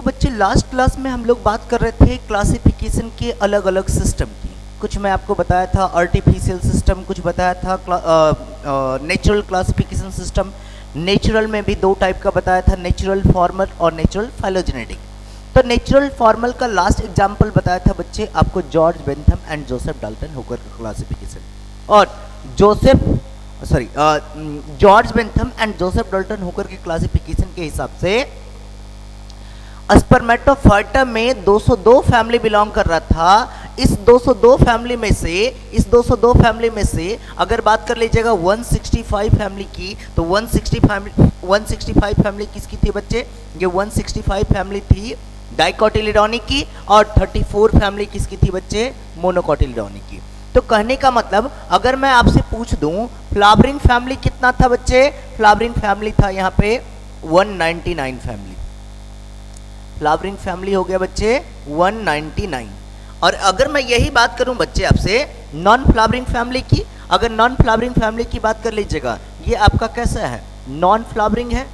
बच्चे last class में हम लोग बात कर रहे थे क्लासिफिकेशन के अलग अलग सिस्टम की। कुछ मैं आपको बताया था आर्टिफिशियल सिस्टम, कुछ बताया था नेचुरल क्लासिफिकेशन सिस्टम। नेचुरल में भी दो टाइप का बताया था, नेचुरल फॉर्मल और नेचुरल फाइलोजेनेटिक। तो नेचुरल फॉर्मल का लास्ट एग्जाम्पल बताया था बच्चे आपको George Bentham and Joseph Dalton Hooker का क्लासिफिकेशन। और George Bentham and Joseph Dalton Hooker के क्लासिफिकेशन के हिसाब से स्पर्मेटोफाइटा में 202 फैमिली बिलोंग कर रहा था। इस 202 फैमिली में से अगर बात कर लीजिएगा 165 फैमिली की, तो 165 फैमिली किसकी थी बच्चे? ये 165 फैमिली थी डाइकोटिलिडोनी की, और 34 फैमिली किसकी थी बच्चे? मोनोकोटिलिडोनी की। तो कहने का मतलब अगर मैं आपसे पूछ दूं फ्लावरिंग फैमिली कितना था बच्चे? फ्लावरिंग फैमिली था यहाँ पे 199 फैमिली। फ्लावरिंग फैमिली हो गया बच्चे 199। और अगर मैं यही बात करूं बच्चे आपसे नॉन फ्लावरिंग फैमिली की, अगर नॉन फ्लावरिंग फैमिली की बात कर लीजिएगा, ये आपका कैसा है? नॉन फ्लावरिंग है।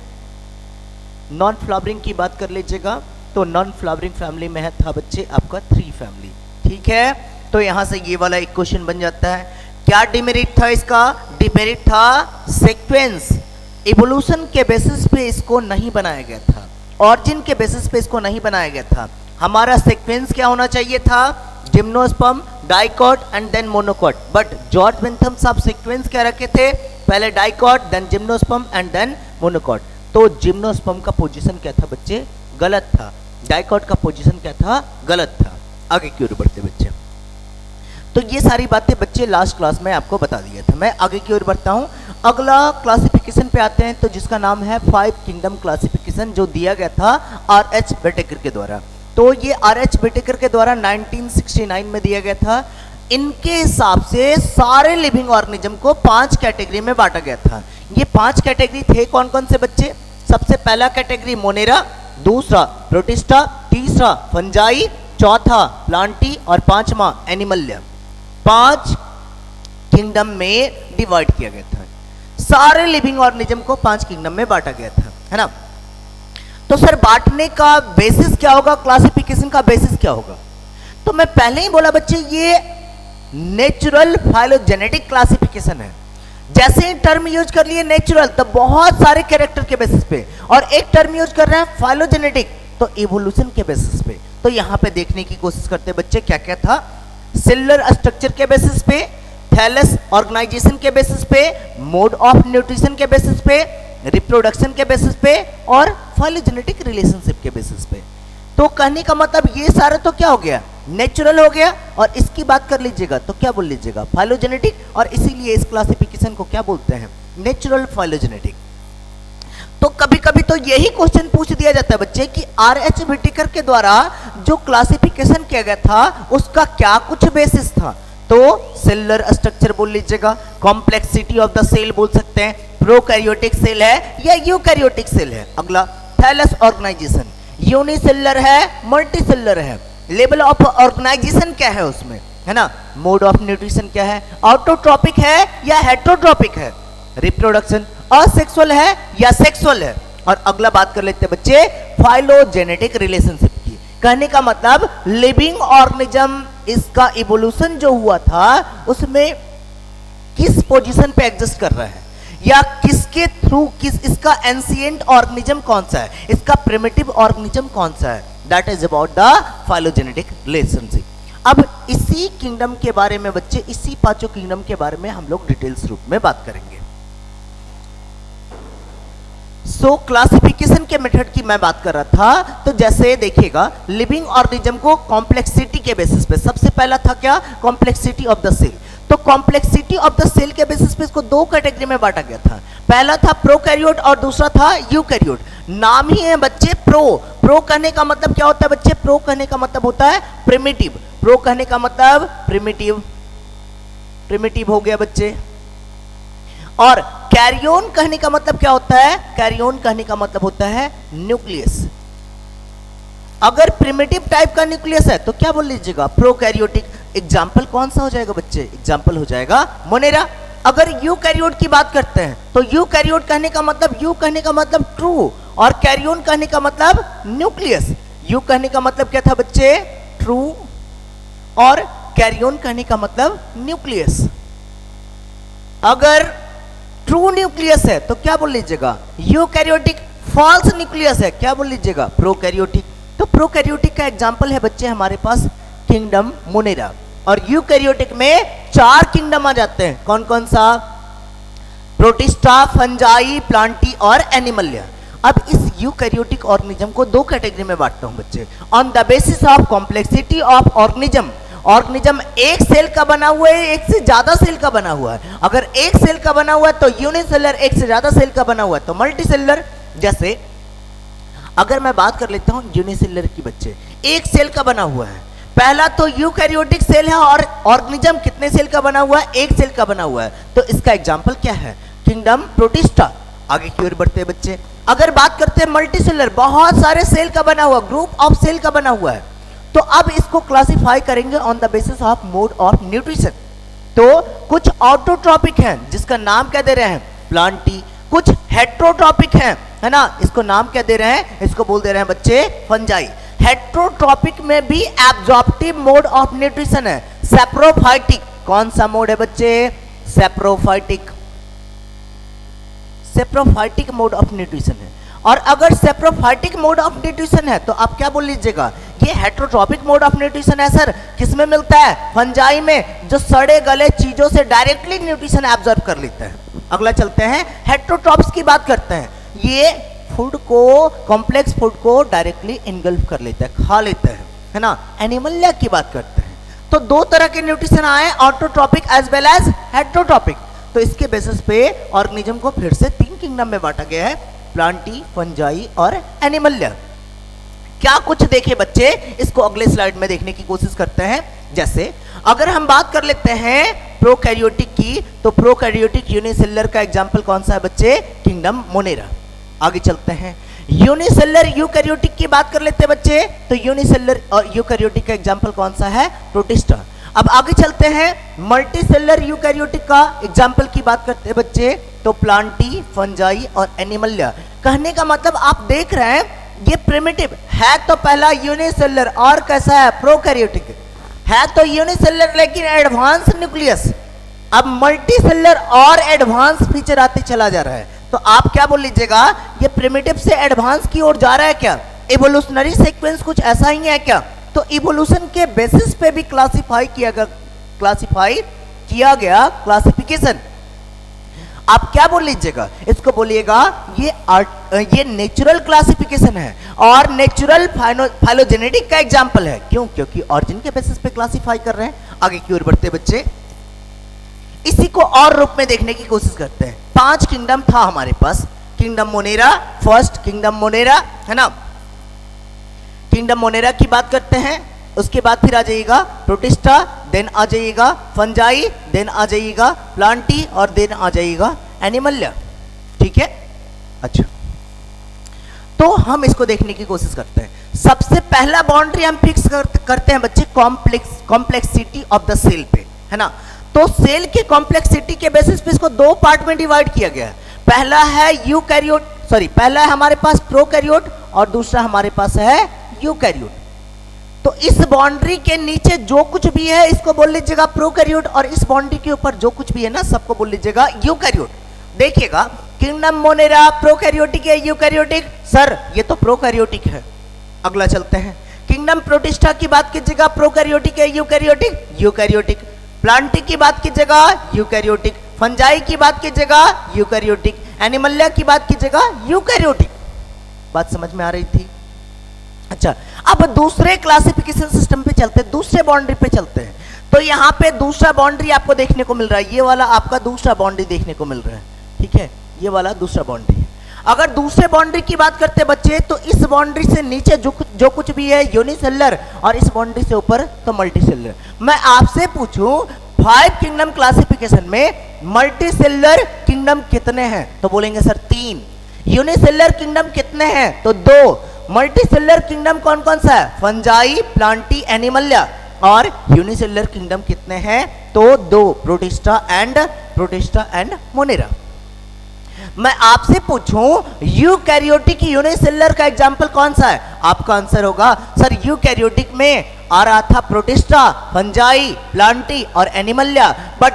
नॉन फ्लावरिंग की बात कर लीजिएगा तो नॉन फ्लावरिंग फैमिली में है था बच्चे आपका 3 फैमिली। ठीक है, तो यहां से ये वाला एक क्वेश्चन बन जाता है। क्या डिमेरिट था इसका? डिमेरिट था सीक्वेंस, इवोल्यूशन के बेसिस पे इसको नहीं बनाया गया था, ऑरिजिन के बेसिस पे इसको नहीं बनाया गया था। हमारा सीक्वेंस क्या होना चाहिए था? Gymnosperm, dicot and then monocot. But George Bentham साहब सीक्वेंस क्या रखे थे? पहले dicot, then gymnosperm and then monocot. तो जिम्नोस्पर्म का पोजीशन क्या था बच्चे? गलत था। डाइकॉट का पोजीशन क्या था? गलत था। आगे की ओर बढ़ते बच्चे। तो ये सारी बातें बच्चे लास्ट क्लास में आपको बता दिया था। मैं आगे की ओर बढ़ता हूँ। अगला क्लासिफिकेशन पे आते हैं, तो जिसका नाम है 5 किंगडम क्लासिफिकेशन, जो दिया गया था आर.एच. व्हिटेकर के द्वारा। तो ये आर.एच. व्हिटेकर के द्वारा 1969 में दिया गया था। इनके हिसाब से सारे लिविंग ऑर्गेनिज्म को 5 कैटेगरी में बांटा गया था। ये 5 कैटेगरी थे कौन कौन से बच्चे? सबसे पहला कैटेगरी मोनेरा, दूसरा प्रोटिस्टा, तीसरा फंजाई, चौथा प्लांटी और पांचवा एनिमलिया। 5 किंगडम में डिवाइड किया गया था। सारे लिविंग ऑर्गेनिज्म को 5 किंगडम में बांटा गया था, है ना? तो सर बांटने का बेसिस क्या होगा? क्लासिफिकेशन का बेसिस क्या होगा? तो मैं पहले ही बोला बच्चे ये नेचुरल फाइलोजेनेटिक क्लासिफिकेशन है। जैसे ही टर्म यूज कर लिए नेचुरल, तो बहुत सारे कैरेक्टर के बेसिस पे, और एक टर्म यूज कर रहे हैं फाइलोजेनेटिक, तो इवोल्यूशन के बेसिस पे। तो यहां पे देखने की कोशिश करते बच्चे क्या क्या था। सेलुलर स्ट्रक्चर के बेसिस पे, थैलस ऑर्गेनाइजेशन के बेसिस पे, मोड ऑफ न्यूट्रिशन के बेसिस पे, रिप्रोडक्शन के बेसिस पे, और फाइलोजेनेटिक रिलेशनशिप के बेसिस पे। तो कहने का मतलब ये सारा तो क्या हो गया? नेचुरल हो गया। और इसकी बात कर लीजिएगा तो क्या बोल लीजिएगा? फाइलोजेनेटिक। और इसीलिए इस क्लासिफिकेशन को क्या बोलते हैं? Natural phylogenetic. तो कभी कभी तो यही क्वेश्चन पूछ दिया जाता है बच्चे कि आर.एच. व्हिटेकर के द्वारा जो क्लासिफिकेशन किया गया था उसका क्या कुछ बेसिस था? तो सेलुलर स्ट्रक्चर बोल लीजिएगा, कॉम्प्लेक्सिटी ऑफ द सेल बोल सकते हैं, प्रोकैरियोटिक सेल है या यूकैरियोटिक सेल है। अगला थैलस ऑर्गेनाइजेशन, यूनिसेलुलर है, मल्टीसेलुलर है, लेवल ऑफ ऑर्गेनाइजेशन क्या है उसमें, है ना? मोड ऑफ न्यूट्रिशन क्या है? ऑटोट्रॉपिक है या हेटेरोट्रॉपिक है? रिप्रोडक्शन असेक्सुअल है या सेक्सुअल है? और अगला बात कर लेते हैं बच्चे फाइलोजेनेटिक रिलेशनशिप की। कहने का मतलब लिविंग ऑर्गेनिज्म इसका इवोल्यूशन जो हुआ था उसमें किस पोजीशन पे एग्जिस्ट कर रहा है, या किसके थ्रू, इसका एंशिएंट ऑर्गेनिज्म कौन सा है, इसका प्रिमिटिव ऑर्गेनिज्म कौन सा है। That is about the phylogenetic relationship. अब इसी किंगडम के बारे में बच्चे, इसी 5 किंगडम के बारे में हम लोग डिटेल्स रूप में बात करेंगे। सो क्लासिफिकेशन के मेथड की मैं बात कर रहा था। तो जैसे देखिएगा लिविंग ऑर्गेनिज्म को कॉम्प्लेक्सिटी के बेसिस पे, सबसे पहला था क्या? Complexity of the cell. तो कॉम्प्लेक्सिटी ऑफ द सेल के बेसिस पे इसको 2 कैटेगरी में बांटा गया था। पहला था प्रोकैरियोट और दूसरा था यूकैरियोट। नाम ही है बच्चे प्रो। प्रो कहने का मतलब क्या होता है बच्चे? प्रो कहने का मतलब होता है प्रिमिटिव। प्रो कहने का मतलब प्रिमिटिव, प्रिमिटिव हो गया बच्चे। और कैरियोन कहने का मतलब क्या होता है? कैरियोन कहने का मतलब होता है न्यूक्लियस। अगर प्रिमिटिव टाइप का न्यूक्लियस है तो क्या बोल लीजिएगा? प्रोकैरियोटिक। एग्जाम्पल कौन सा हो जाएगा बच्चे? एग्जाम्पल हो जाएगा मोनेरा। अगर यूकैरियोट की बात करते हैं तो यूकैरियोट कहने का मतलब, यू कहने का मतलब ट्रू, और कैरियोन कहने का मतलब न्यूक्लियस। यू कहने का मतलब क्या था बच्चे? ट्रू, और कैरियन कहने का मतलब न्यूक्लियस। अगर ट्रू न्यूक्लियस है तो क्या बोल लीजिएगा? यूकैरियोटिक। फॉल्स न्यूक्लियस है, क्या बोल लीजिएगा? प्रोकैरियोटिक। तो प्रोकैरियोटिक का एग्जांपल है बच्चे हमारे पास किंगडम मोनेरा, और यूकैरियोटिक में 4 किंगडम आ जाते हैं। कौन कौन सा? प्रोटिस्टा, फंजाई, प्लांटी और एनिमलिया। अब इस यूकैरियोटिक ऑर्गेनिज्म को 2 कैटेगरी में बांटता हूं बच्चे, on the basis of complexity of organism. Organism एक सेल का बना हुआ है, एक से ज्यादा सेल का बना हुआ है। अगर एक सेल का बना हुआ है तो यूनिसेलर, एक से ज्यादा सेल का बना हुआ है तो मल्टीसेलर। जैसे अगर मैं बात कर लेता हूं यूनिसेलर की बच्चे, एक सेल का बना हुआ है, पहला तो यूकैरियोटिक सेल है, और ऑर्गेनिज्म कितने सेल का बना हुआ है? एक सेल का बना हुआ है। तो इसका एग्जांपल क्या है? Kingdom protista. आगे की ओर बढ़ते हैं बच्चे। अगर बात करते हैं मल्टीसेलर, बहुत सारे सेल का बना हुआ, ग्रुप ऑफ सेल का बना हुआ है, तो अब इसको क्लासिफाई करेंगे on the basis of mode of nutrition. तो कुछ ऑटोट्रॉपिक हैं जिसका नाम क्या दे रहे हैं? प्लांटी। कुछ हेट्रोट्रॉपिक हैं, है ना, इसको नाम क्या दे रहे हैं? इसको बोल दे रहे हैं बच्चे फंजाई। हेट्रोट्रॉपिक में भी एब्जॉर्प्टिव मोड ऑफ न्यूट्रिशन है, सैप्रोफाइटिक। कौन सा मोड है बच्चे? Saprophytic. Saprophytic mode of nutrition है। और अगर सेप्रोफाइटिक मोड ऑफ न्यूट्रिशन है तो आप क्या बोल लीजिएगा? ये हेट्रोट्रॉपिक मोड ऑफ न्यूट्रिशन है सर। किसमें मिलता है? फंजाई में, जो सड़े गले चीजों से डायरेक्टली न्यूट्रिशन एब्जॉर्ब कर लेते हैं। अगला चलते हैं, हेट्रोट्रॉप्स की बात करते हैं। ये फूड को, कॉम्प्लेक्स फूड को डायरेक्टली इनगल्फ कर लेता है, खा लेता है ना। एनिमलिया की बात करते हैं तो 2 तरह के न्यूट्रिशन आए, autotrophic as well as heterotrophic. तो इसके बेसिस पे ऑर्गेनिज्म को फिर से 3 किंगडम में बांटा गया है, प्लांटी, फंजाई और एनिमलिया। क्या कुछ देखे बच्चे, इसको अगले स्लाइड में देखने की कोशिश करते हैं। जैसे अगर हम बात कर लेते हैं प्रोकैरियोटिक की, तो प्रोकैरियोटिक यूनिसेलुलर का एग्जांपल कौन सा है बच्चे? Kingdom Monera. आगे चलते हैं, यूनिसेलुलर यूकैरियोटिक की बात कर लेते हैं बच्चे, तो यूनिसेलुलर और यूकैरियोटिक का एग्जांपल कौन सा है? प्रोटिस्टा। अब आगे चलते हैं, मल्टीसेलुलर यूकैरियोटिक का एग्जांपल की बात करते हैं बच्चे, तो प्लांटी, फंजाई और एनिमलिया। कहने का मतलब आप देख रहे हैं ये प्रिमिटिव है तो पहला यूनिसेलुलर, और कैसा है? प्रोकैरियोटिक है तो यूनिसेलुलर लेकिन एडवांस न्यूक्लियस। अब मल्टीसेलुलर और एडवांस फीचर आते चला जा रहा है, तो आप क्या बोल लीजिएगा? ये प्रिमिटिव से एडवांस की ओर जा रहा है क्या? इवोल्यूशनरी सीक्वेंस कुछ ऐसा ही है क्या? तो इवोल्यूशन के बेसिस पे भी क्लासिफाई किया गया क्लासिफिकेशन। आप क्या बोल लीजिएगा? इसको बोलिएगा ये नेचुरल क्लासिफिकेशन है और नेचुरल फाइलोजेनेटिक का एग्जांपल है। क्यों? क्योंकि ऑरिजिन के बेसिस पे क्लासिफाई कर रहे हैं। आगे की ओर बढ़ते बच्चे, इसी को और रूप में देखने की कोशिश करते हैं। 5 किंगडम था हमारे पास, kingdom Monera, first kingdom Monera, है ना। किंगडम मोनेरा की बात करते हैं, उसके बाद फिर आ जाइएगा प्रोटिस्टा, देन आ जाइएगा फंजाई, देन आ जाइएगा प्लांटी और देन आ जाइएगा एनिमलिया। ठीक है, अच्छा, तो हम इसको देखने की कोशिश करते हैं। सबसे पहला बाउंड्री हम फिक्स करते हैं बच्चे कॉम्प्लेक्सिटी ऑफ द सेल पे, है ना। तो सेल के कॉम्प्लेक्सिटी के बेसिस पे इसको 2 पार्ट में डिवाइड किया गया है। पहला है पहला है हमारे पास प्रोकैरियोट और दूसरा हमारे पास है यूकैरियोट। तो इस बाउंड्री के नीचे जो कुछ भी है इसको बोल लीजिएगा प्रोकैरियोट, और इस बाउंड्री के ऊपर जो कुछ भी है ना सबको बोल लीजिएगा यूकैरियोट। देखिएगा, किंगडम मोनेरा प्रोकैरियोटिक है यूकैरियोटिक? सर ये तो प्रोकैरियोटिक है। अगला चलते हैं, किंगडम प्रोटिस्टा की बात कीजिएगा, प्रोकैरियोटिक है यूकैरियोटिक? यूकैरियोटिक। प्लांटी की बात कीजिएगा, यूकैरियोटिक। फंजाई की बात कीजिएगा, यूकैरियोटिक। एनिमलिया की बात कीजिएगा, यूकैरियोटिक। बात समझ में आ रही थी? अच्छा, अब दूसरे क्लासिफिकेशन सिस्टम पे चलते हैं, दूसरे बाउंड्री पे चलते हैं। तो यहाँ पे दूसरा बाउंड्री आपको देखने को मिल रहा है, ये वाला आपका दूसरा बाउंड्री देखने को मिल रहा है। ठीक है, ये वाला दूसरा बाउंड्री है। अगर दूसरे बाउंड्री की बात करते हैं बच्चे, तो इस बाउंड्री से नीचे जो कुछ भी है यूनिसेलुलर, और इस बाउंड्री से ऊपर तो मल्टीसेलुलर। मैं आपसे पूछूं 5 किंगडम क्लासिफिकेशन में मल्टीसेलुलर किंगडम कितने हैं? तो बोलेंगे सर 3। यूनिसेलुलर किंगडम कितने हैं? तो 2। मल्टीसेलुलर किंगडम कौन कौन सा है? Fungi, Plantae, Animalia. और यूनिसेलुलर किंगडम कितने हैं? तो 2, प्रोटिस्टा एंड मोनेरा। मैं आपसे पूछूं यूकैरियोटिक यूनिसेलुलर का एग्जांपल कौन सा है, आपका आंसर होगा सर यूकैरियोटिक में आ रहा था प्रोटिस्टा, फंजाई, प्लांटी और एनिमलिया, बट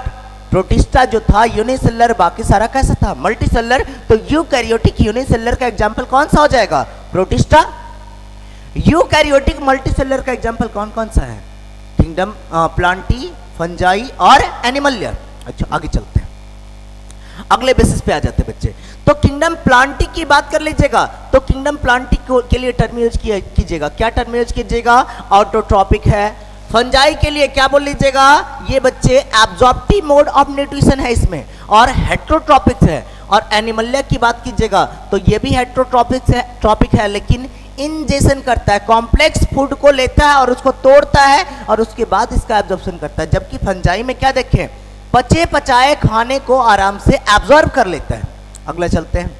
प्रोटिस्टा जो था यूनिसेलुलर, बाकी सारा कैसा था मल्टीसेलुलर। तो यूकैरियोटिक यूनिसेलुलर का एग्जांपल कौन सा हो जाएगा, प्रोटिस्टा। यूकैरियोटिक मल्टीसेलुलर का एग्जांपल कौन कौन सा है, किंगडम प्लांटी, फंजाई और एनिमलिया। अच्छा आगे चलते हैं, अगले बेसिस पे आ जाते हैं बच्चे। तो किंगडम प्लांटी की बात कर लीजिएगा, तो किंगडम प्लांटी के लिए टर्म यूज कीजिएगा, क्या टर्म यूज कीजिएगा, ऑटोट्रॉपिक है। फंजाई के लिए क्या बोल लीजिएगा, ये बच्चे एब्जॉर्प्टिव मोड ऑफ न्यूट्रिशन है इसमें और हेट्रोट्रॉपिक है। और एनिमलिया की बात कीजिएगा तो ये भी हेट्रोट्रॉपिक है लेकिन इंजेशन करता है, कॉम्प्लेक्स फूड को लेता है और उसको तोड़ता है और उसके बाद इसका एब्जॉर्प्शन करता है। जबकि फंजाई में क्या देखें, पचे पचाए खाने को आराम से एब्जॉर्ब कर लेता है। अगला चलते हैं,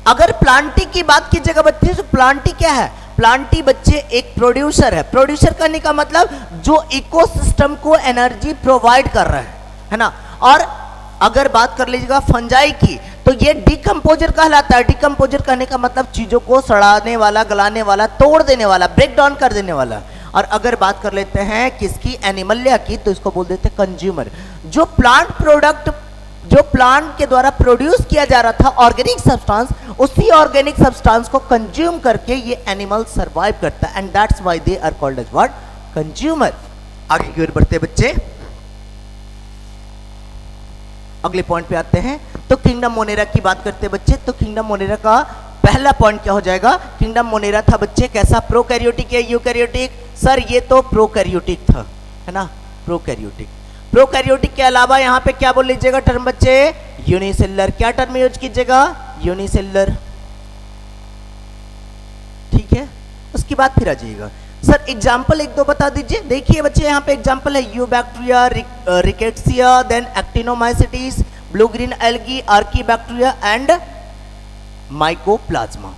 अगर प्लांटी की बात कीजिएगा बच्चे तो प्लांटी क्या है, प्लांटी बच्चे एक प्रोड्यूसर है। प्रोड्यूसर करने का मतलब जो इकोसिस्टम को एनर्जी प्रोवाइड कर रहा है ना। और अगर बात कर लीजिएगा फंजाई की तो ये डिकम्पोजर कहलाता है। डिकम्पोजर कहने का मतलब चीजों को सड़ाने वाला, गलाने वाला, तोड़ देने वाला, ब्रेक डाउन कर देने वाला। और अगर बात कर लेते हैं किसकी, एनिमलिया की, तो इसको बोल देते हैं कंज्यूमर। जो प्लांट प्रोडक्ट जो प्लांट के द्वारा प्रोड्यूस किया जा रहा था ऑर्गेनिक सब्सटेंस, उसी ऑर्गेनिक सब्सटेंस को कंज्यूम करके ये एनिमल सरवाइव करता है and that's why they are called as what, consumer. आगे की ओर बढ़ते बच्चे, अगले पॉइंट पे आते हैं। तो किंगडम मोनेरा की बात करते हैं बच्चे। तो किंगडम मोनेरा का पहला पॉइंट क्या हो जाएगा, किंगडम मोनेरा था बच्चे कैसा, प्रोकैरियोटिक या यूकैरियोटिक, सर ये तो प्रोकैरियोटिक था, है ना, प्रोकैरियोटिक। प्रोकैरियोटिक के अलावा यहाँ पे क्या बोल लीजिएगा टर्म बच्चे, यूनिसेलुलर। क्या टर्म यूज कीजिएगा, यूनिसेलुलर, ठीक है। उसके बाद फिर आ जाइएगा, सर एग्जाम्पल एक दो बता दीजिए। देखिए बच्चे यहाँ पे एग्जाम्पल है eubacteria, rickettsia, then actinomycetes, blue green algae, archaebacteria and mycoplasma.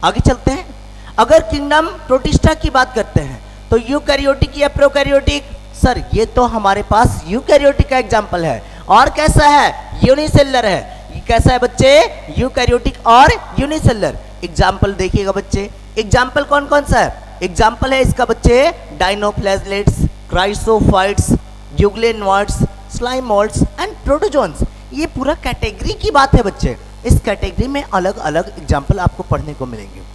आगे चलते हैं, अगर किंगडम प्रोटिस्टा की बात करते हैं तो यूकैरियोटिक या प्रोकैरियोटिक, सर ये तो हमारे पास यूकैरियोटिक का एग्जाम्पल है। और कैसा है, यूनिसेलुलर है। ये कैसा है बच्चे, यूकैरियोटिक और यूनिसेलुलर। एग्जाम्पल देखिएगा बच्चे, एग्जाम्पल कौन कौन सा है, एग्जाम्पल है इसका बच्चे डाइनोफ्लैजलेट्स, क्राइसोफाइट्स, यूग्लेनॉइड्स, स्लाइमोल्ड्स एंड प्रोटोजोन्स। ये पूरा कैटेगरी की बात है बच्चे। इस कैटेगरी में अलग अलग एग्जाम्पल आपको पढ़ने को मिलेंगे।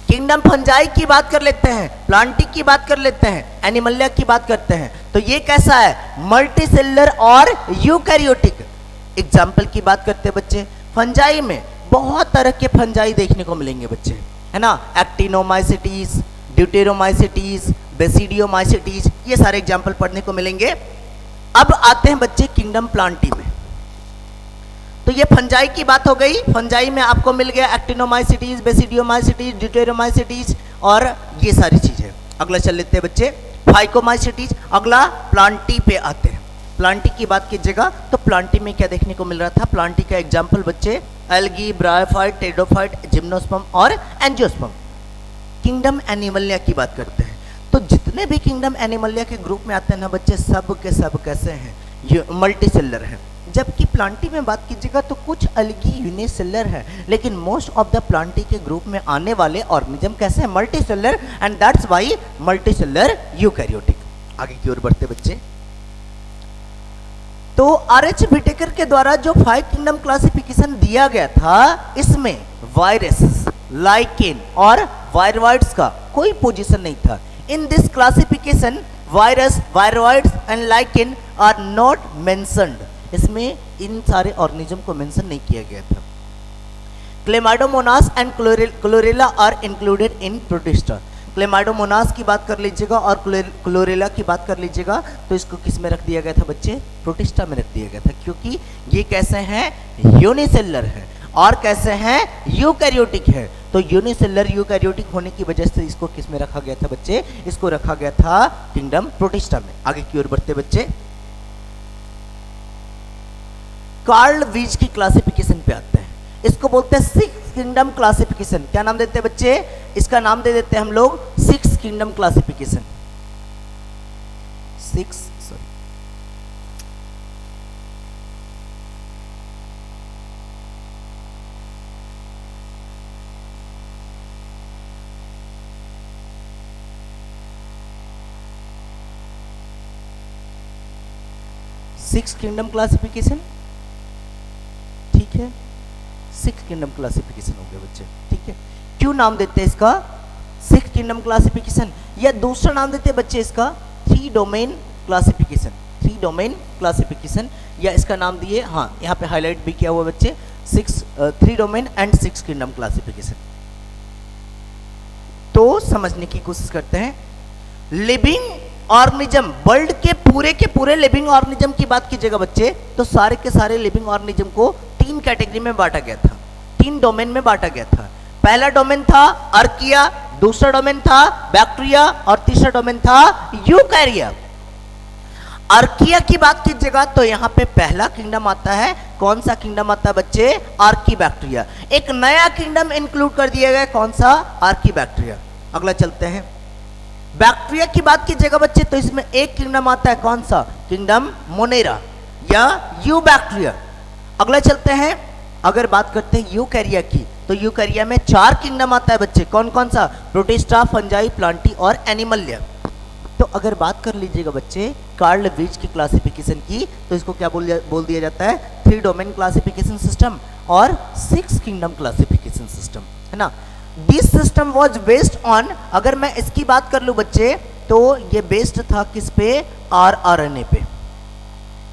किंगडम फंजाई की बात कर लेते हैं, प्लांटी की बात कर लेते हैं, एनिमलिया की बात करते हैं। तो ये कैसा है, मल्टीसेलुलर और यूकैरियोटिक। एग्जाम्पल की बात करते हैं बच्चे, फंजाई में बहुत तरह के फंजाई देखने को मिलेंगे बच्चे, है ना, एक्टिनोमाइसिटीज, ड्यूटेरोमाइसिटीज, बेसिडियोमाइसिटीज, ये सारे एग्जाम्पल पढ़ने को मिलेंगे। अब आते हैं बच्चे किंगडम प्लांटी में। तो ये फंजाई की बात हो गई, फंजाई में आपको मिल गया एक्टिनोमाइसिटीज, बेसिडियोमाइसिटीज, ड्यूटेरोमाइसिटीज और ये सारी चीजें। अगला चल लेते हैं बच्चे फाइकोमाइसिटीज। अगला प्लांटी पे आते हैं। प्लांटी की बात कीजिएगा तो प्लांटी में क्या देखने को मिल रहा था, प्लांटी का एग्जाम्पल बच्चे एल्गी, ब्रायोफाइट, टेडोफाइट, जिम्नोस्पर्म और एंजियोस्पर्म। किंगडम एनिमलिया की बात करते हैं तो जितने भी किंगडम एनिमलिया के ग्रुप में आते हैं ना बच्चे, सब के सब कैसे हैं, ये मल्टीसेलुलर है। जबकि प्लांटी में बात कीजिएगा तो कुछ अलगी यूनिसेलुलर है, लेकिन मोस्ट ऑफ द प्लांटी के ग्रुप में आने वाले ऑर्गेनिज्म कैसे हैं, multicellular and that's why multicellular eukaryotic. आगे की ओर बढ़ते बच्चे, तो आर.एच. व्हिटेकर के द्वारा जो 5 किंगडम क्लासिफिकेशन दिया गया था, इसमें वायरस, लाइकेन और वायरॉइड्स का कोई पोजीशन नहीं था। In this classification virus, viroids and lichen are not mentioned. इसमें इन सारे ऑर्गेनिज्म को मेंशन नहीं किया गया था। Chlamydomonas and Chlorella are included in Protista. Chlamydomonas की बात कर लीजिएगा और क्लोरेला की बात कर लीजिएगा तो इसको किस में रख दिया गया था बच्चे, प्रोटिस्टा में रख दिया गया था, क्योंकि ये कैसे हैं, यूनिसेलुलर है और कैसे हैं, यूकैरियोटिक है। तो यूनिसेलुलर यूकैरियोटिक होने की वजह से इसको किस में रखा गया था बच्चे, इसको रखा गया था किंगडम प्रोटिस्टा में। आगे की ओर बढ़ते बच्चे, कार्ल वीज की क्लासिफिकेशन पे आते हैं। इसको बोलते हैं 6 किंगडम क्लासिफिकेशन। क्या नाम देते हैं बच्चे, इसका नाम दे देते हैं हम लोग 6 kingdom classification. 6 sorry 6 kingdom classification, ठीक है, 6 किंगडम क्लासिफिकेशन हो गया बच्चे, ठीक है। क्यों नाम देते हैं इसका 6 किंगडम क्लासिफिकेशन, या दूसरा नाम देते हैं बच्चे इसका 3 डोमेन क्लासिफिकेशन, 3 डोमेन क्लासिफिकेशन, या इसका नाम दिए, हाँ यहाँ पे हाईलाइट भी किया हुआ बच्चे 3 डोमेन एंड 6 किंगडम क्लासिफिकेशन। तो समझने की कोशिश करते हैं। लिविंग ऑर्गेनिज्म, वर्ल्ड के पूरे लिविंग ऑर्गेनिज्म की बात कीजिएगा बच्चे, तो सारे के सारे लिविंग ऑर्गेनिज्म को 3 कैटेगरी में बांटा गया था, 3 डोमेन में बांटा गया था। पहला डोमेन था आर्किया, दूसरा डोमेन था बैक्टीरिया और तीसरा डोमेन था यूकैरिया। आर्किया की बात कीजिएगा तो यहाँ पे पहला किंगडम आता है, कौन सा किंगडम आता है बच्चे, आर्की बैक्टीरिया। एक नया किंगडम इंक्लूड कर दिया गया, कौन सा, आर्की बैक्टीरिया। अगला चलते हैं, बैक्टीरिया की बात कीजिएगा बच्चे तो इसमें एक किंगडम आता है, कौन सा, किंगडम मोनेरा या यू बैक्टीरिया। अगला चलते हैं, अगर बात करते हैं यूकैरिया की तो यूकैरिया में 4 किंगडम आता है बच्चे, कौन कौन सा, प्रोटिस्टा, फंजाई, प्लांटी और एनिमलिया। तो अगर बात कर लीजिएगा बच्चे कार्ल विज की क्लासिफिकेशन की तो इसको क्या बोल दिया जाता है, 3 डोमेन क्लासिफिकेशन सिस्टम और 6 किंगडम क्लासिफिकेशन सिस्टम, है ना। This system was based on, अगर मैं इसकी बात कर लूं बच्चे तो ये बेस्ड था किस पे, आरएनए पे,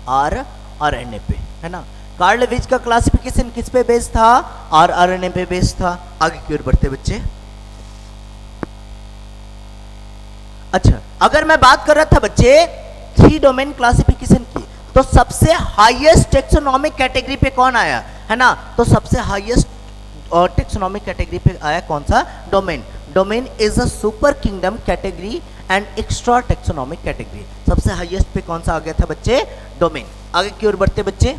आरएनए पे, है ना। कार्ल विज का क्लासिफिकेशन किस पे बेस्ड था, आरएनए पे बेस्ड था। आगे की ओर बढ़ते बच्चे। अच्छा, अगर मैं बात कर रहा था बच्चे 3 डोमेन क्लासिफिकेशन की तो सबसे हाईएस्ट टेक्सोनॉमिक कैटेगरी पे कौन आया, है ना, तो सबसे हाईएस्ट टेक्सोनॉमिक कैटेगरी पे आया कौन सा, domain. Domain is a super kingdom category and extra taxonomic category. सबसे हाईएस्ट पे कौन सा आ गया था बच्चे, डोमेन। आगे की ओर बढ़ते बच्चे,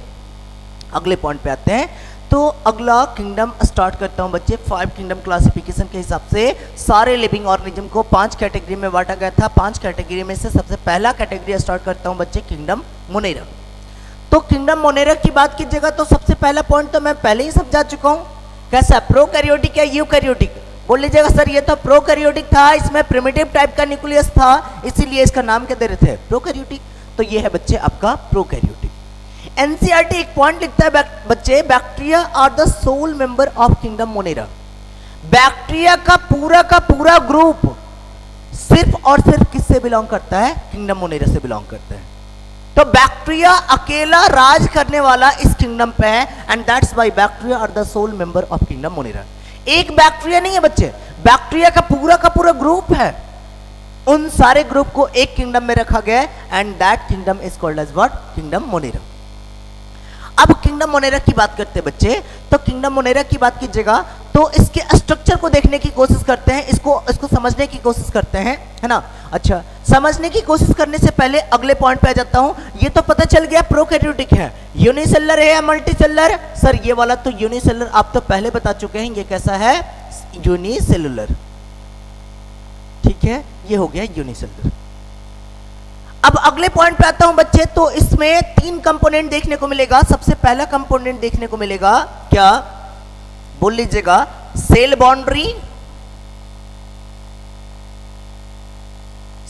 अगले पॉइंट पे आते हैं। तो अगला किंगडम स्टार्ट करता हूं बच्चे 5 किंगडम क्लासिफिकेशन के हिसाब से सारे लिविंग ऑर्गेनिज्म को 5 कैटेगरी में बांटा गया था। 5 कैटेगरी में से सबसे पहला कैटेगरी स्टार्ट करता हूं बच्चे किंगडम मोनेरा। तो किंगडम मोनेरा की बात कीजिएगा तो सबसे पहला पॉइंट तो मैं पहले ही समझा चुका हूं, कैसा, प्रोकैरियोटिक या यूकैरियोटिक। बोल लीजिएगा सर ये तो प्रोकैरियोटिक था, इसमें प्रिमिटिव टाइप का न्यूक्लियस था इसीलिए इसका नाम क्या दे रहे थे, प्रोकैरियोटिक। तो ये है बच्चे आपका प्रोकैरियोटिक। एनसीईआरटी एक पॉइंट लिखता है बच्चे, bacteria are the sole member of kingdom Monera. Bacteria का पूरा ग्रुप सिर्फ और सिर्फ किससे बिलोंग करता है, किंगडम मोनेरा से बिलोंग करता है। तो बैक्टीरिया अकेला राज करने वाला इस किंगडम पे है and that's why bacteria are the sole member of kingdom Monera. एक बैक्टीरिया नहीं है बच्चे, बैक्टीरिया का पूरा ग्रुप है, उन सारे ग्रुप को एक किंगडम में रखा गया है and that kingdom is called as what, kingdom Monera. अब किंगडम मोनेरा की बात करते हैं बच्चे, तो किंगडम मोनेरा की बात कीजिएगा तो इसके स्ट्रक्चर को देखने की कोशिश करते हैं, इसको समझने की कोशिश करते हैं, है ना। अच्छा, समझने की कोशिश करने से पहले अगले पॉइंट पे आ जाता हूं। ये तो पता चल गया प्रोकैरियोटिक है, यूनिसेलुलर है या मल्टीसेलुलर, सर ये वाला तो यूनिसेलुलर आप तो पहले बता चुके हैं, ये कैसा है, यूनिसेलुलर, ठीक है, ये हो गया यूनिसेलुलर। अब अगले पॉइंट पे आता हूं बच्चे, तो इसमें 3 कंपोनेंट देखने को मिलेगा। सबसे पहला कंपोनेंट देखने को मिलेगा क्या, बोल लीजिएगा, सेल बाउंड्री,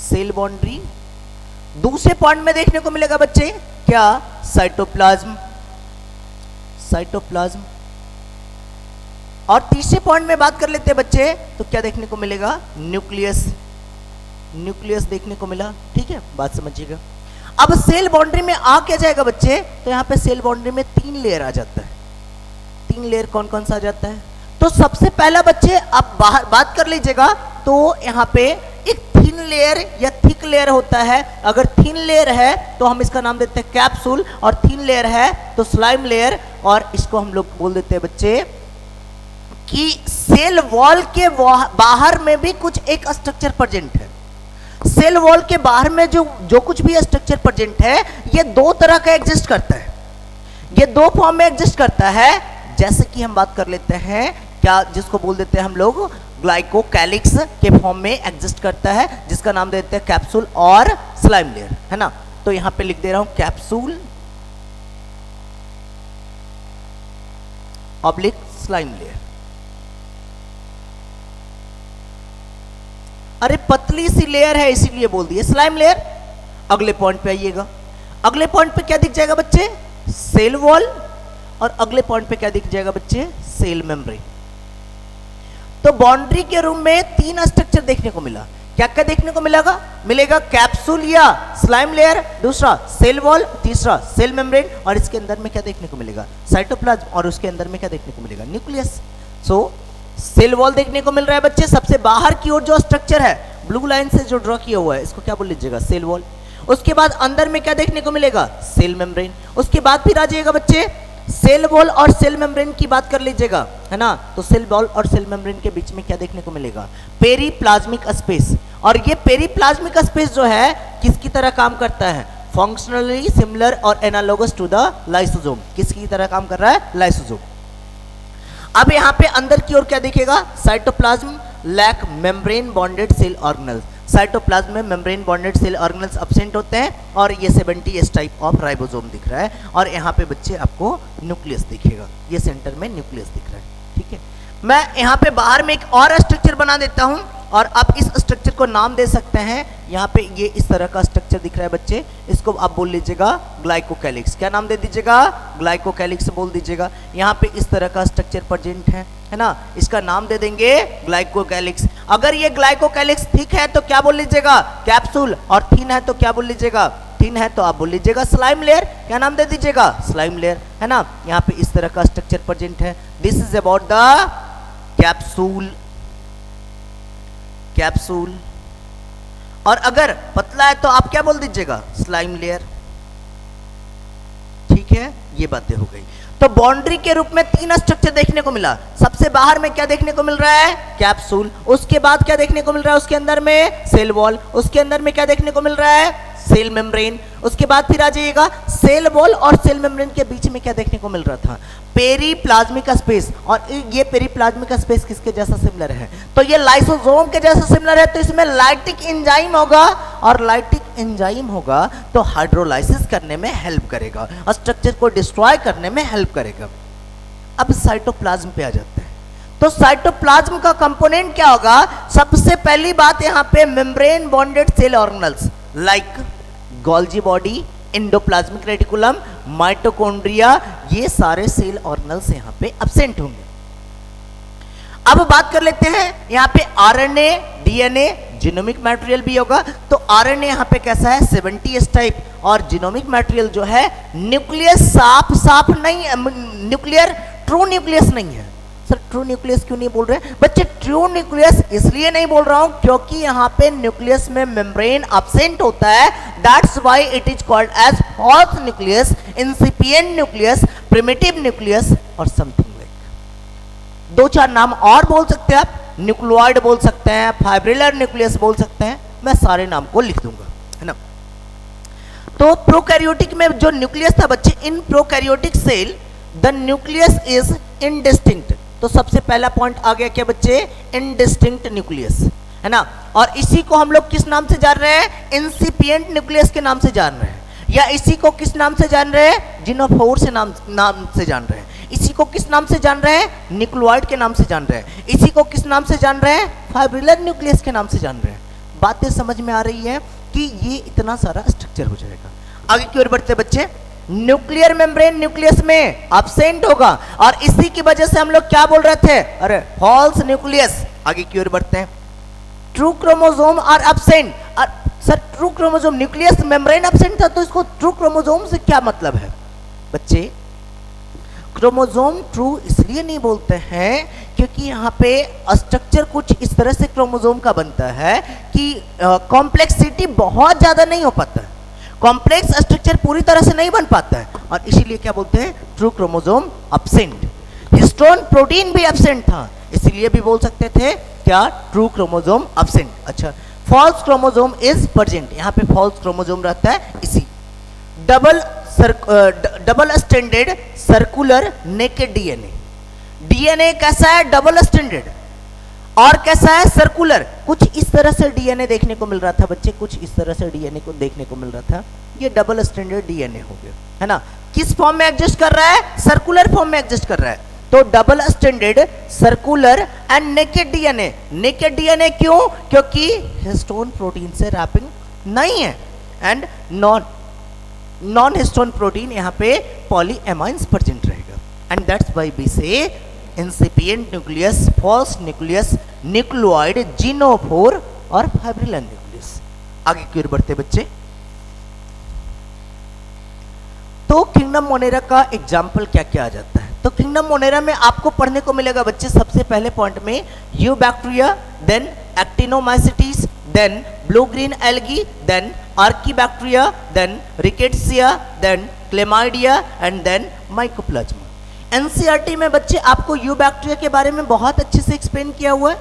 सेल बाउंड्री। दूसरे पॉइंट में देखने को मिलेगा बच्चे क्या, साइटोप्लाज्म, साइटोप्लाज्म। और तीसरे पॉइंट में बात कर लेते हैं बच्चे तो क्या देखने को मिलेगा, न्यूक्लियस, न्यूक्लियस देखने को मिला, ठीक है, बात समझिएगा। अब सेल बाउंड्री में आ क्या जाएगा बच्चे, तो यहां पे सेल बाउंड्री में 3 लेयर आ जाता है। 3 लेयर कौन कौन सा आ जाता है, तो सबसे पहला बच्चे आप बात कर लीजिएगा तो यहां पे एक थिन लेयर या थिक लेयर होता है। अगर थिन लेयर है तो हम इसका नाम देते हैं कैप्सूल, और थिन लेयर है तो स्लाइम लेयर, और इसको हम लोग बोल देते हैं बच्चे कि सेल वॉल के बाहर में भी कुछ एक स्ट्रक्चर प्रेजेंट है। सेल वॉल के बाहर में जो कुछ भी स्ट्रक्चर प्रेजेंट है ये 2 तरह का एग्जिस्ट करता है, ये 2 फॉर्म में एग्जिस्ट करता है। जैसे कि हम बात कर लेते हैं क्या, जिसको बोल देते हैं हम लोग ग्लाइकोकैलिक्स के फॉर्म में एग्जिस्ट करता है, जिसका नाम देते हैं कैप्सूल और स्लाइम लेयर, है ना। तो यहां पे लिख दे रहा हूं कैप्सूल ऑब्लिक स्लाइम लेयर। अरे पतली सी लेयर है इसीलिए बोल दिए स्लाइम लेयर। अगले पॉइंट पे आइएगा। अगले पॉइंट पे क्या दिख जाएगा बच्चे, सेल वॉल, और अगले पॉइंट पे क्या दिख जाएगा बच्चे, सेल मेम्ब्रेन। तो बाउंड्री के रूम में 3 स्ट्रक्चर देखने को मिला। क्या क्या देखने को मिलेगा कैप्सूल या स्लाइम लेयर, दूसरा सेल वॉल, तीसरा सेल मेम्ब्रेन, और इसके अंदर में क्या देखने को मिलेगा, साइटोप्लाज्म, और उसके अंदर में क्या देखने को मिलेगा, न्यूक्लियस। सो सेल वॉल देखने को मिल रहा है बच्चे, सबसे बाहर की ओर जो स्ट्रक्चर है ब्लू लाइन से जो ड्रॉ किया हुआ है इसको क्या बोल लीजिएगा, सेल वॉल। उसके बाद अंदर में क्या देखने को मिलेगा, सेल मेम्ब्रेन। उसके बाद फिर आ जाइएगा बच्चे सेल वॉल और सेल मेम्ब्रेन की बात कर लीजिएगा, है ना। तो सेल वॉल और सेल मेम्ब्रेन के बीच में क्या देखने को मिलेगा, पेरीप्लाज्मिक स्पेस। और ये पेरीप्लाज्मिक स्पेस जो है किसकी तरह काम करता है, फंक्शनली सिमिलर और एनालोगस टू द लाइसोसोम। किसकी तरह काम कर रहा है, लाइसोसोम। अब यहाँ पे अंदर की ओर क्या दिखेगा, cytoplasm lack membrane bonded cell organelles. Cytoplasm में membrane bonded cell organelles absent होते हैं, और ये 70s टाइप ऑफ राइबोसोम दिख रहा है। और यहाँ पे बच्चे आपको न्यूक्लियस दिखेगा, ये सेंटर में न्यूक्लियस दिख रहा है, ठीक है। मैं यहाँ पे बाहर में एक और स्ट्रक्चर बना देता हूँ, और आप इस स्ट्रक्चर को नाम दे सकते हैं। यहाँ पे ये इस तरह का स्ट्रक्चर दिख रहा है बच्चे, इसको आप बोल लीजिएगा ग्लाइकोकैलिक्स। क्या नाम दे दीजिएगा, ग्लाइकोकैलिक्स बोल दीजिएगा। यहाँ पे इस तरह का स्ट्रक्चर प्रेजेंट है ना, इसका नाम दे देंगे ग्लाइकोकैलिक्स। अगर ये ग्लाइकोकैलिक्स थिक है तो क्या बोल लीजिएगा, कैप्सूल, और थिन है तो क्या बोल लीजिएगा, थिन है तो आप बोल लीजिएगा स्लाइम लेयर। क्या नाम दे दीजिएगा, स्लाइम लेयर, है ना। यहाँ पे इस तरह का स्ट्रक्चर प्रेजेंट है। This is about the capsule, capsule. और अगर पतला है तो आप क्या बोल दीजिएगा, स्लाइम लेयर, ठीक है। ये बातें हो गई। तो बाउंड्री के रूप में 3 स्ट्रक्चर देखने को मिला। सबसे बाहर में क्या देखने को मिल रहा है, कैप्सूल। उसके बाद क्या देखने को मिल रहा है, उसके अंदर में सेल वॉल। उसके अंदर में क्या देखने को मिल रहा है, सेल मेम्ब्रेन। उसके बाद फिर आ जाइएगा सेल वॉल और सेल मेम्ब्रेन के बीच में क्या देखने को मिल रहा था, पेरीप्लाज्मिक स्पेस। और ये पेरीप्लाज्मिक स्पेस किसके जैसा सिमिलर है, तो ये लाइसोसोम के जैसा सिमिलर है। तो इसमें लाइटिक एंजाइम होगा, और लाइटिक एंजाइम होगा तो हाइड्रोलाइसिस करने में हेल्प करेगा, और स्ट्रक्चर को डिस्ट्रॉय करने में हेल्प करेगा। अब साइटोप्लाज्म पे आ जाते हैं। तो साइटोप्लाज्म का कंपोनेंट क्या होगा, सबसे पहली बात यहाँ पे membrane bonded cell organelles like Golgi body, endoplasmic reticulum, mitochondria, ये सारे सेल ऑर्गेनेल्स यहाँ पे एब्सेंट होंगे। अब बात कर लेते हैं यहाँ पे आरएनए, डीएनए, जीनोमिक मटेरियल भी होगा। तो आरएनए यहाँ पे कैसा है, 70s टाइप, और जीनोमिक मटेरियल जो है न्यूक्लियस साफ नहीं, न्यूक्लियर ट्रू न्यूक्लियस नहीं है। सर ट्रू न्यूक्लियस क्यों नहीं बोल रहे हैं बच्चे, ट्रू न्यूक्लियस इसलिए नहीं बोल रहा हूं क्योंकि यहाँ पे न्यूक्लियस में मेम्ब्रेन एब्सेंट होता है। That's why it is called as false nucleus, incipient nucleus, primitive nucleus, और समथिंग लाइक। 2-4 नाम और बोल सकते हैं आप, न्यूक्लियोइड बोल सकते हैं, फाइब्रिलर न्यूक्लियस बोल सकते हैं, मैं सारे नाम को लिख दूंगा, है ना। तो प्रोकैरियोटिक में जो न्यूक्लियस था बच्चे, in prokaryotic cell the nucleus is indistinct. तो सबसे पहला पॉइंट आ गया क्या बच्चे, इनडिस्टिंक्ट न्यूक्लियस, है ना। और इसी को हम लोग किस नाम से जान रहे हैं, इंसिपिएंट न्यूक्लियस के नाम से जान रहे हैं, या इसी को किस नाम से जान रहे हैं, जिनोफोर से नाम से जान रहे हैं। इसी को किस नाम से जान रहे हैं, न्यूक्लियोइड के नाम से जान रहे हैं। इसी को किस नाम से जान रहे हैं, फाइब्रिलर न्यूक्लियस के नाम से जान रहे हैं। बातें समझ में आ रही है कि ये इतना सारा स्ट्रक्चर हो जाएगा। आगे की ओर बढ़ते बच्चे, न्यूक्लियर मेम्ब्रेन न्यूक्लियस में एब्सेंट होगा, और इसी की वजह से हम लोग क्या बोल रहे थे, अरे फॉल्स न्यूक्लियस। आगे की ओर बढ़ते हैं, true chromosome are absent. Sir true chromosome, nucleus membrane absent था तो इसको ट्रू क्रोमोसोम से क्या मतलब है बच्चे, क्रोमोसोम ट्रू इसलिए नहीं बोलते हैं क्योंकि यहाँ पे स्ट्रक्चर कुछ इस तरह से क्रोमोसोम का बनता है कि कॉम्प्लेक्सिटी बहुत ज्यादा नहीं हो पाता है, कॉम्प्लेक्स स्ट्रक्चर पूरी तरह से नहीं बन पाता है, और इसीलिए क्या बोलते हैं, true chromosome absent. Histone protein भी एब्सेंट था, इसलिए भी बोल सकते थे क्या, ट्रू क्रोमोसोम एब्सेंट। अच्छा, फॉल्स क्रोमोसोम इज प्रेजेंट, यहाँ पे फॉल्स क्रोमोसोम रहता है। इसी double standard circular naked DNA, DNA कैसा है, डबल स्टैंडर्ड, और कैसा है, सर्कुलर। कुछ इस तरह से डीएनए देखने को मिल रहा था बच्चे, कुछ इस तरह से डीएनए को देखने को मिल रहा था, ये डबल स्टैंडर्ड डीएनए हो गया, है ना। किस फॉर्म में एग्जिस्ट कर रहा है, सर्कुलर फॉर्म में एग्जिस्ट कर रहा है। तो double standard circular and naked DNA. Naked DNA क्यों, क्योंकि हिस्टोन प्रोटीन से रैपिंग नहीं है, and non non histone protein यहाँ पे पॉलीएमाइंस प्रेजेंट रहेगा, and that's why we say incipient nucleus, false nucleus, nucleoid, genophore और फाइब्रिलन न्यूक्लियस। आगे की ओर बढ़ते बच्चे, तो किंगडम मोनेरा का एग्जाम्पल क्या क्या आ जाता है? तो किंगडम मोनेरा में आपको पढ़ने को मिलेगा बच्चे सबसे पहले पॉइंट में eubacteria, then actinomycetes, then blue green algae, then archaebacteria, then rickettsia, then chlamydia and then mycoplasma. NCERT में बच्चे आपको यूबैक्टीरिया के बारे में बहुत अच्छे से एक्सप्लेन किया हुआ है,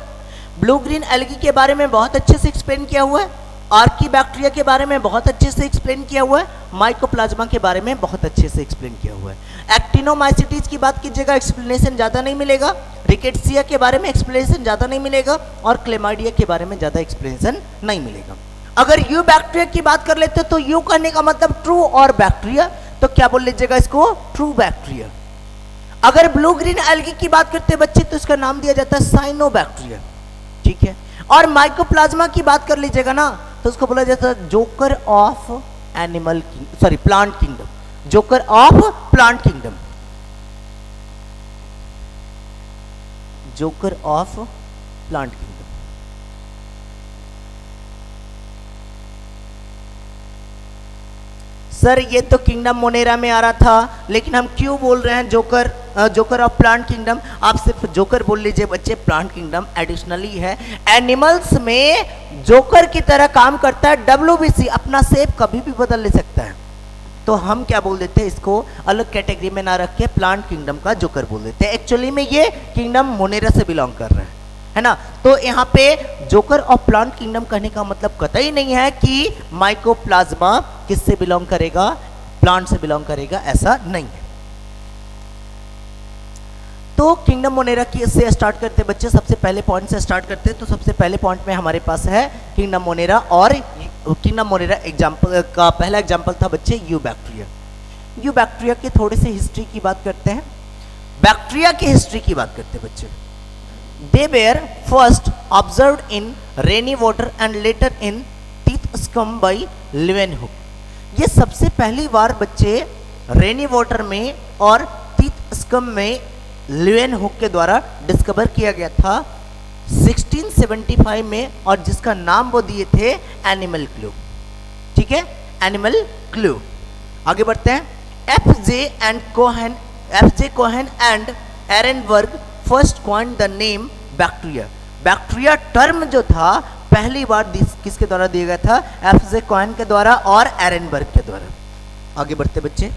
ब्लू ग्रीन एल्गी के बारे में बहुत अच्छे से एक्सप्लेन किया हुआ है, आर्कीबैक्टीरिया के बारे में बहुत अच्छे से एक्सप्लेन किया हुआ है, माइकोप्लाज्मा के बारे में बहुत अच्छे से एक्सप्लेन किया हुआ है। एक्टिनोमाइसिटीज की बात कीजिएगा, एक्सप्लेनेशन ज़्यादा नहीं मिलेगा, रिकेट्सिया के बारे में एक्सप्लेनेशन ज़्यादा नहीं मिलेगा, और क्लेमाइडिया के बारे में ज़्यादा एक्सप्लेनेशन नहीं मिलेगा। अगर यू बैक्टीरिया की बात कर लेते तो यू कहने का मतलब ट्रू और बैक्टीरिया, तो क्या बोल लीजिएगा इसको? True bacteria. अगर ब्लू ग्रीन एल्गी की बात करते बच्चे तो इसका नाम दिया जाता है साइनोबैक्टीरिया, ठीक है। और माइकोप्लाज्मा की बात कर लीजिएगा ना तो उसको बोला जाता है joker of animal sorry plant kingdom, joker of plant kingdom, joker of plant kingdom. Sir ये तो किंगडम मोनेरा में आ रहा था, लेकिन हम क्यों बोल रहे हैं joker, joker of plant kingdom? आप सिर्फ जोकर बोल लीजिए बच्चे, प्लांट किंगडम एडिशनली है। एनिमल्स में जोकर की तरह काम करता है, WBC अपना शेप कभी भी बदल ले सकता है, तो हम क्या बोल देते हैं इसको अलग कैटेगरी में ना रख के प्लांट किंगडम का जोकर बोल देते हैं। एक्चुअली में ये किंगडम मोनेरा से बिलोंग कर रहा है ना। तो यहाँ पे जोकर ऑफ प्लांट किंगडम कहने का मतलब कतई नहीं है कि माइकोप्लाज्मा किससे बिलोंग करेगा, प्लांट से बिलोंग करेगा, ऐसा नहीं है। तो किंगडम मोनेरा की से स्टार्ट करते बच्चे, सबसे पहले पॉइंट से स्टार्ट करते। तो सबसे पहले पॉइंट में हमारे पास है किंगडम मोनेरा, और किंगडम मोनेरा एग्जाम्पल का पहला एग्जाम्पल था बच्चे यूबैक्टीरिया। यूबैक्टीरिया की थोड़ी सी हिस्ट्री की बात करते हैं, बैक्टीरिया की हिस्ट्री की बात करते हैं बच्चे। They were first observed in rainy water and later in teeth scum by Leeuwenhoek। ये सबसे पहली बार बच्चे रेनी वाटर में और टीथ स्कम में ल्यूवेनहुक के द्वारा डिस्कवर किया गया था 1675 में, और जिसका नाम वो दिए थे एनिमल क्लू, ठीक है, एनिमल क्लू। आगे बढ़ते हैं। F J Cohen and Ehrenberg first coined the name bacteria. Bacteria term जो था पहली बार किसके द्वारा दिया गया था? एफ जे कोहेन के द्वारा और एरेनबर्ग के द्वारा। आगे बढ़ते बच्चे,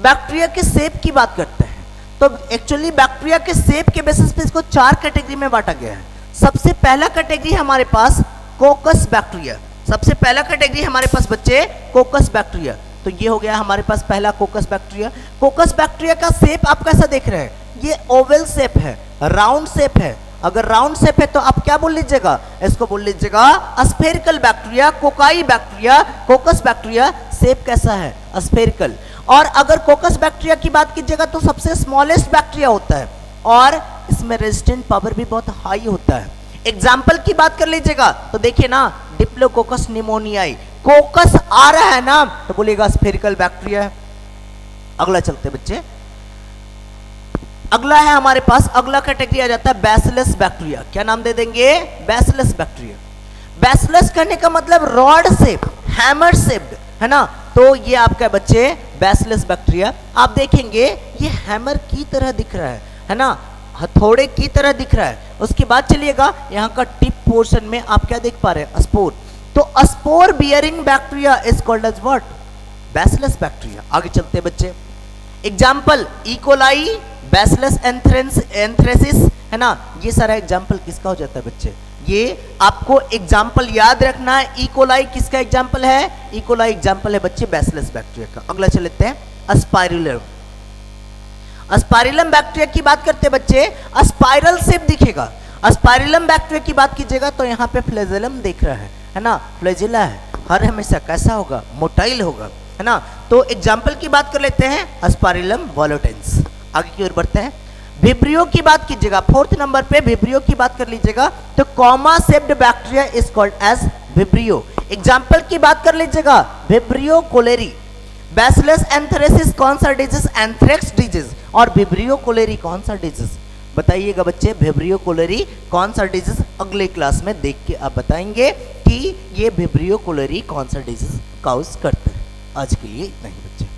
बैक्टीरिया के शेप की बात करते हैं। तो एक्चुअली बैक्टीरिया के शेप के बेसिस पे इसको 4 कैटेगरी में बांटा गया है। सबसे पहला कैटेगरी हमारे पास कोकस बैक्टीरिया, सबसे पहला कैटेगरी हमारे पास बच्चे कोकस बैक्टीरिया। तो ये हो गया हमारे पास पहला कोकस बैक्टीरिया। कोकस बैक्टीरिया का शेप आप कैसा देख रहे हैं? ये ओवल शेप है, राउंड शेप है। अगर राउंड शेप है तो आप क्या बोल लीजिएगा? इसको बोल लीजिएगा spherical bacteria, cocci bacteria. कोकस bacteria shape कैसा है? स्फेरिकल। और अगर कोकस बैक्टीरिया की बात कीजिएगा तो सबसे स्मॉलेस्ट बैक्टीरिया होता है, और इसमें रेजिस्टेंट पावर भी बहुत हाई होता है। एग्जाम्पल की बात कर लीजिएगा तो देखिए ना, डिप्लोकोकस निमोनियाई, कोकस आ रहा है ना तो बोलिएगा स्फेरिकल बैक्टीरिया है। अगला चलते बच्चे, अगला है हमारे पास, अगला कैटेगरी आ जाता है बैसिलस बैक्टीरिया। क्या नाम दे देंगे? Bacillus bacteria. बैसिलस करने का मतलब रॉड शेप, हैमर शेप्ड, है ना। तो ये आपका बच्चे बैसिलस बैक्टीरिया। आप देखेंगे ये हैमर की तरह दिख रहा है ना, हथौड़े की तरह दिख रहा है। उसके बाद चलिएगा यहाँ का टिप पोर्शन में आप क्या देख पा रहे हैं? स्पोर। तो spore bearing bacteria is called as what? Bacillus bacteria. आगे चलते बच्चे, एग्जाम्पल इकोलाई, बैसिलस एंथ्रेसिस, है ना। ये सारा एग्जाम्पल किसका हो जाता है बच्चे? ये आपको एग्जाम्पल याद रखना है। इकोलाई किसका एग्जाम्पल है? इकोलाई एग्जाम्पल है बच्चे बैसिलस बैक्टीरिया का। अगला चलते हैं स्पाइरुलम। स्पाइरुलम बैक्टीरिया की बात करते बच्चे, स्पाइरल शेप दिखेगा। स्पाइरुलम बैक्टीरिया की बात कीजिएगा तो यहाँ पे फ्लैजेलम दिख रहा है ना, फ्लैजिला है। हर हमेशा कैसा होगा? मोटाइल होगा, है ना। तो एग्जाम्पल की बात कर लेते हैं स्पाइरुलम वोलोटेंस। आगे की ओर बढ़ते हैं। विब्रियो की बात कीजिएगा, 4th नंबर पे विब्रियो की बात कर लीजिएगा तो comma shaped bacteria is called as vibrio. Example की बात कर लीजिएगा, विब्रियो कोलेरी, बैसिलस एंथ्रेसिस कौन सा डिजीज, एंथ्रेक्स डिजीज, और विब्रियो कोलेरी कौन सा डिजीज, बताइएगा बच्चे, विब्रियो कोलेरी कौन सा डिजीज, अगले क्लास में देख के आप बताएंगे कि ये विब्रियो कोलेरी कौन सा डिजीज काउज करता है। आज के लिए नहीं बच्चे।